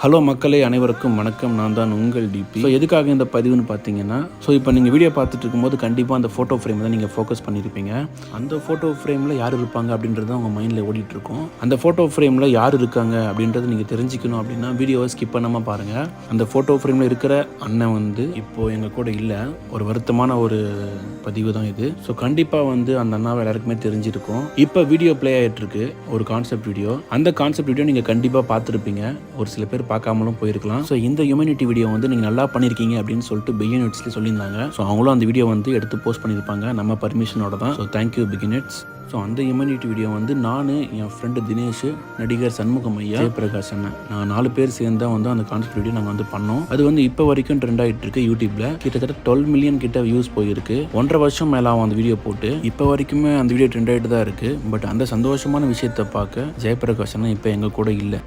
Hello மக்களே, அனைவருக்கும் வணக்கம். நான் தான் உங்கள் டிபி. ஸோ எதுக்காக இந்த பதிவுன்னு பார்த்தீங்கன்னா, இப்போ நீங்கள் வீடியோ பார்த்துட்டு இருக்கும்போது கண்டிப்பாக அந்த ஃபோட்டோ ஃப்ரேம் தான் நீங்கள் ஃபோக்கஸ் பண்ணியிருப்பீங்க. அந்த ஃபோட்டோ ஃப்ரேமில் யார் இருப்பாங்க அப்படின்றது தான் உங்கள் மைண்டில் ஓடிட்டுருக்கும். அந்த ஃபோட்டோ ஃப்ரேமில் யார் இருக்காங்க அப்படின்றது நீங்கள் தெரிஞ்சுக்கணும் அப்படின்னா வீடியோவை ஸ்கிப் பண்ணாமல் பாருங்கள். அந்த ஃபோட்டோ ஃப்ரேமில் இருக்கிற அண்ணன் இப்போது எங்கள் கூட இல்லை. ஒரு வருத்தமான ஒரு பதிவு தான் இது. ஸோ கண்டிப்பாக அந்த அண்ணாவை எல்லாருக்குமே தெரிஞ்சிருக்கும். இப்போ வீடியோ ப்ளே ஆகிட்டுருக்கு, ஒரு கான்செப்ட் வீடியோ. அந்த கான்செப்ட் வீடியோ நீங்கள் கண்டிப்பாக பார்த்துருப்பீங்க. ஒரு சில பேர் பார்க்காமலும் போயிருக்கலாம். ஸோ இந்த ஹியூமனிட்டி வீடியோ நீங்கள் நல்லா பண்ணியிருக்கீங்க அப்படின்னு சொல்லிட்டு பிகினர்ஸ்லேயே சொல்லியிருந்தாங்க. ஸோ அவங்களும் அந்த வீடியோ எடுத்து போஸ்ட் பண்ணியிருப்பாங்க நம்ம பர்மிஷனோட தான். So thank you beginners. ஸோ அந்த ஹியூமனிட்டி வீடியோ நான், என் ஃப்ரெண்டு தினேஷ், நடிகர் சண்முகம் ஐயா, ஜெயபிரகாஷ் அண்ணன், நான் 4 பேர் சேர்ந்து தான் அந்த கான்செப்ட் வீடியோ நாங்கள் பண்ணோம். அது இப்போ வரைக்கும் ட்ரெண்ட் ஆகிட்டு இருக்கு யூடியூப்ல. கிட்டத்தட்ட 12 மில்லியன் கிட்ட வியூஸ் போயிருக்கு. 1.5 வருஷம் மேலே ஆகும் அந்த வீடியோ போட்டு. இப்போ வரைக்குமே அந்த வீடியோ ட்ரெண்ட் ஆகிட்டு தான் இருக்கு. பட் அந்த சந்தோஷமான விஷயத்தை பார்க்க ஜெயபிரகாஷ் அண்ணன் இப்போ எங்கள் கூட இல்லை.